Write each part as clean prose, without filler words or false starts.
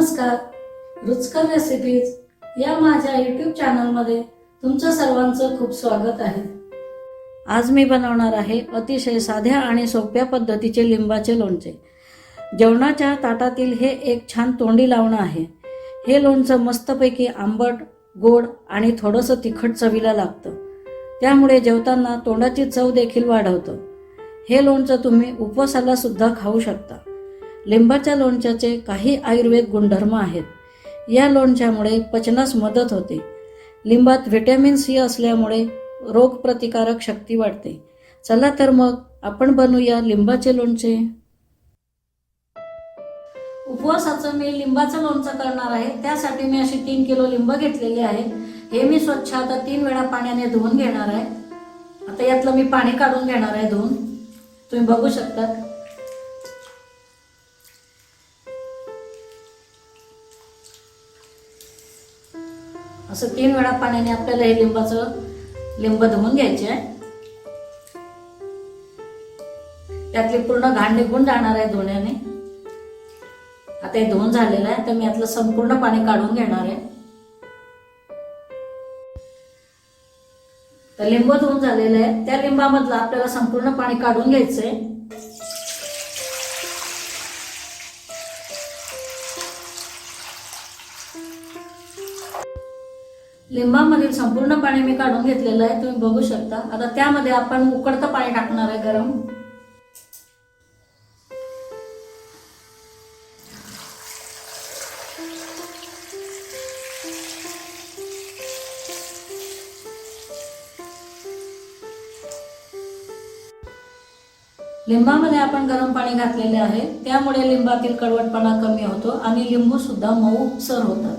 नमस्कार, रुचकर रेसिपीज या माझ्या यूट्यूब चॅनलमध्ये तुमचं सर्वांचं खूप स्वागत आहे। आज मी बनवणार आहे अतिशय साध्या आणि सोप्या पद्धतीचे लिंबाचे लोणचे। जेवणाच्या ताटातील हे एक छान तोंडी लावणं आहे। हे लोणचं मस्तपैकी आंबट, गोड आणि थोडंसं तिखट चवीला लागतं, त्यामुळे जेवताना तोंडाची चव देखील वाढवतं। हे लोणचं तुम्ही उपवासाला सुद्धा खाऊ शकता। लिंबाच्या लोणच्याचे काही आयुर्वेद गुणधर्म आहेत। या लोणच्यामुळे पचनास मदत होते। लिंबात व्हिटॅमिन सी असल्यामुळे रोगप्रतिकारक शक्ती वाढते। चला तर मग आपण बनवूया लिंबाचे लोणचे। उपवासाचं मी लिंबाचं लोणचं करणार आहे। त्यासाठी मी अशी 3 किलो लिंब घेतलेले आहे। हे मी स्वच्छ आता 3 वेळा पाण्याने धुवून घेणार आहे। आता यातलं मी पाणी काढून घेणार आहे धुवून। तुम्ही बघू शकता असं 3 वेळा पाण्याने आपल्याला हे लिंब धुवून घ्यायचे आहे। त्यातली पूर्ण घाण निघून जाणार आहे धुण्याने। आता हे धुवून झालेलं आहे, तर मी यातलं संपूर्ण पाणी काढून घेणार आहे। तर लिंब धुवून झालेलं आहे, त्या लिंबामधलं आपल्याला संपूर्ण पाणी काढून घ्यायचंय। लिंबामधील संपूर्ण पाणी मी काढून घेतलेलं आहे, तुम्ही बघू शकता। आता त्यामध्ये आपण उकळतं पाणी टाकणार आहे गरम। लिंबामध्ये आपण गरम पाणी घातलेले आहे, त्यामुळे लिंबातील कडवटपणा कमी होतो आणि लिंबू सुद्धा मऊसर होतात।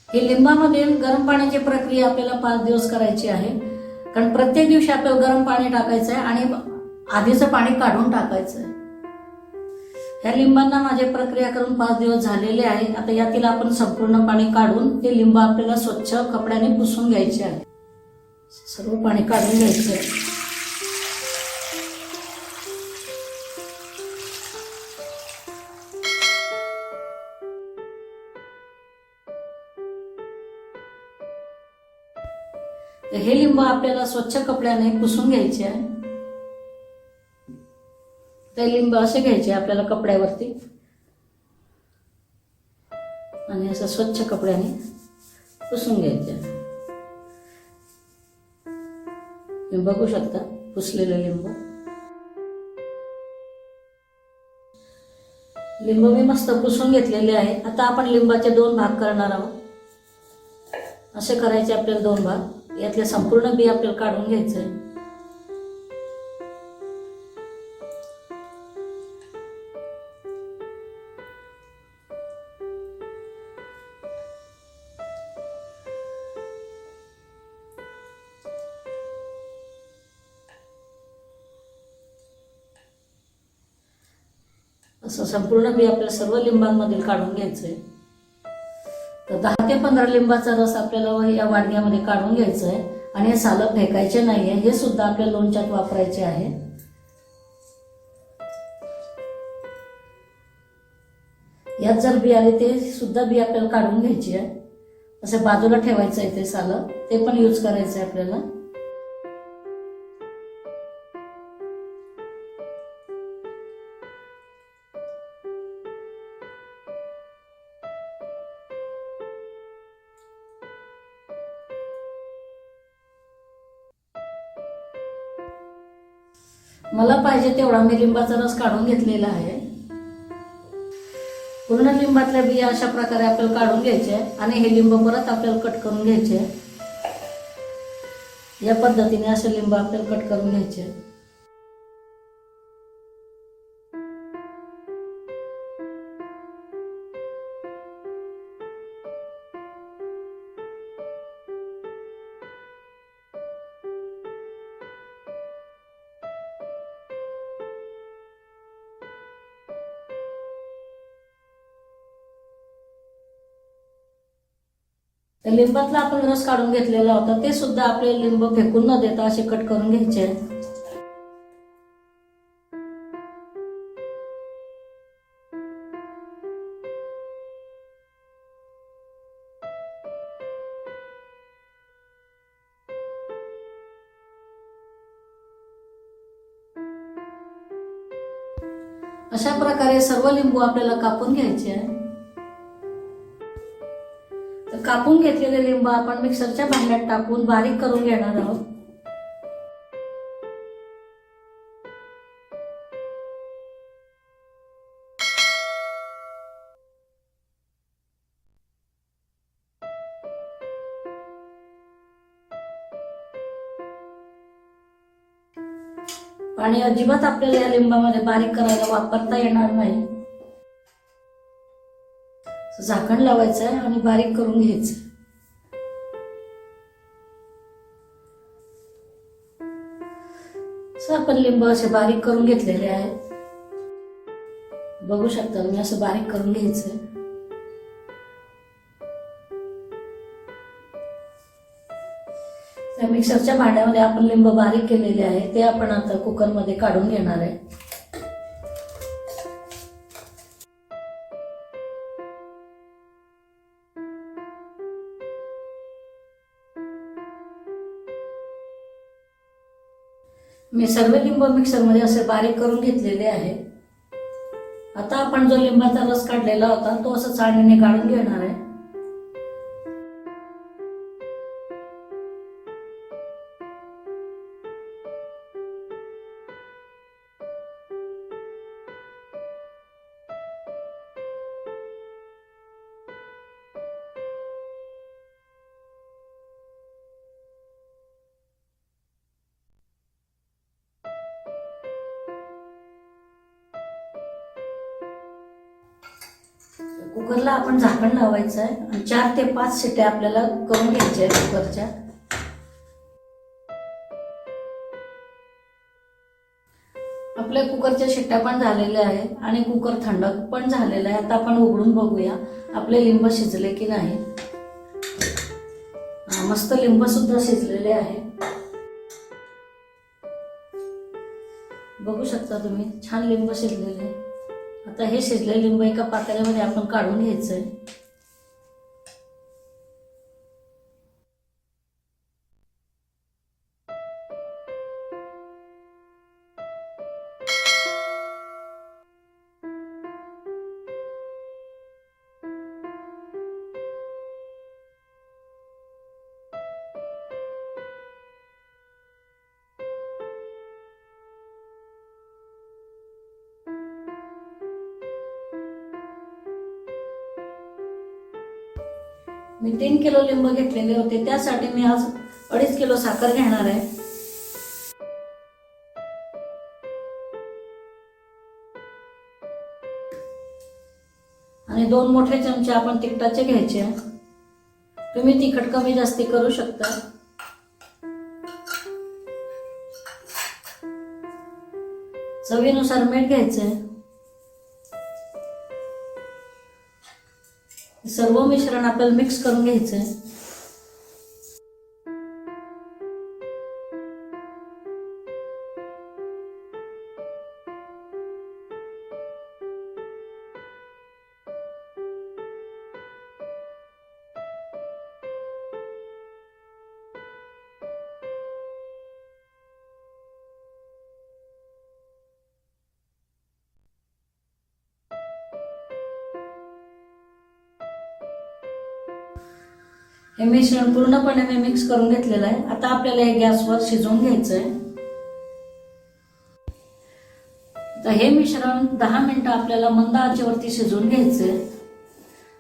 हे लिंबामधील गरम पाण्याची प्रक्रिया आपल्याला 5 दिवस करायची आहे, कारण प्रत्येक दिवशी आपल्याला गरम पाणी टाकायचं आहे आणि आधीचं पाणी काढून टाकायचं आहे। ह्या लिंबांना माझी प्रक्रिया करून 5 दिवस झालेले आहे। आता यातील आपण संपूर्ण पाणी काढून ते लिंब आपल्याला स्वच्छ कपड्याने पुसून घ्यायचे आहे। सर्व पाणी काढून घ्यायचं आहे। हे लिंब आपल्याला स्वच्छ कपड्याने पुसून घ्यायचे आहे। ते लिंब असे घ्यायचे आपल्याला कपड्यावरती आणि असं स्वच्छ कपड्याने पुसून घ्यायचे। तुम्ही बघू शकता पुसलेले लिंब मी मस्त पुसून घेतलेले आहे। आता आपण लिंबाचे 2 भाग करणार आहोत। असे करायचे आपल्याला 2 भाग। यातले संपूर्ण बी आपल्याला काढून घ्यायचंय। असं संपूर्ण बी आपल्याला सर्व लिंबांमधील काढून घ्यायचंय। तर 10 ते 15 लिंबाचा रस आपल्याला या वाडग्यामध्ये काढून घ्यायचा आहे आणि हे सालं फेकायचे नाहीये, हे सुद्धा आपल्या लोणच्यात वापरायचे आहे। यात जर बी आले ते सुद्धा बी आपल्याला काढून घ्यायची आहे। असं बाजूला ठेवायचं आहे ते सालं, ते पण यूज करायचं आहे आपल्याला। मला पाहिजे तेवढा मी लिंबाचा रस काढून घेतलेला आहे। पूर्ण लिंबातल्या बिया अशा प्रकारे आपल्याला काढून घ्यायचे आहे आणि हे लिंब परत आपल्याला कट करून घ्यायचे आहे। या पद्धतीने असे लिंब आपल्याला कट करून घ्यायचे आहे। लिंबातला आपण रस काढून घेतलेला होता, ते सुद्धा आपले लिंब फेकून न देता असे कट करून घ्यायचे। अशा प्रकारे सर्व लिंबू आपल्याला कापून घ्यायचे आहे. तर कापून घेतलेले लिंबू आपण मिक्सरच्या भांड्यात टाकून बारीक करून घेणार आहोत. पाणी अजिबात आपल्याला या लिंबामध्ये बारीक करायला वापरता येणार नाही. झाकण लावायचं आहे आणि बारीक करून घ्यायचं. आपण लिंब असे बारीक करून घेतलेले आहेत. बघू शकता तुम्ही, असं बारीक करून घ्यायचं. त्या मिक्सरच्या भांड्यामध्ये आपण लिंब बारीक केलेले आहे ते आपण आता कुकरमध्ये काढून घेणार आहे. मी सर्व लिंब मिक्सरमध्ये असे बारीक करून घेतलेले आहे. आता आपण जो लिंबाचा रस काढलेला होता तो असं चाळणीने काढून घेणार आहे. कुकरला आपण झाकण लावायचं आहे आणि 4 ते 5 शिट्या आपल्याला करून घ्यायच्या आहेत कुकरच्या. आपल्या कुकरच्या शिट्ट्या पण झालेल्या आहेत आणि कुकर थंड पण झालेला आहे. आता आपण उघडून बघूया आपले लिंब शिजले की नाही. मस्त लिंब सुद्धा शिजलेले आहे. बघू शकता तुम्ही, छान लिंब शिजलेले. आता हे शिजलेले लिंब एका पातेल्यामध्ये आपण काढून घ्यायचंय. मी 3 किलो लिंब घेतलेले होते, त्यासाठी मी आज 2.5 किलो साखर घेणार आहे. आणि 2 मोठे चमचे आपण तिखटाचे घ्यायचे. तुम्ही तिखट कमी जास्ती करू शकता. चवीनुसार मीठ घ्यायचे. सर्व मिश्रण आपल्याला मिक्स करून घ्यायचंय. हे मिश्रण पूर्णपणे मी मिक्स करून घेतलेलं आहे. आता आपल्याला हे गॅसवर शिजवून घ्यायचंय. आता हे मिश्रण 10 मिनिटं आपल्याला मंद आचेवरती शिजवून घ्यायचंय.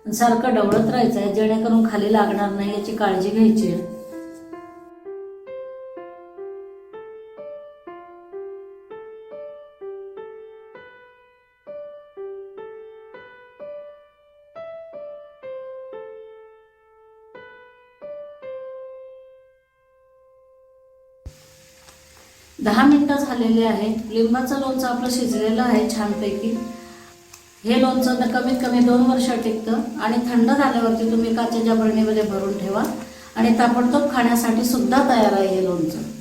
सारखं ढवळत राहायचंय जेणेकरून खाली लागणार नाही याची काळजी घ्यायची आहे. दहा मिनिटं झालेले आहे. लिंबाचं लोणचं आपलं शिजलेलं आहे छानपैकी. हे लोणचं तर कमीत कमी 2 वर्ष टिकतं आणि थंड झाल्यावरती तुम्ही काचेच्या बरणीमध्ये भरून ठेवा आणि ताबडतोब खाण्यासाठी सुद्धा तयार आहे हे लोणचं.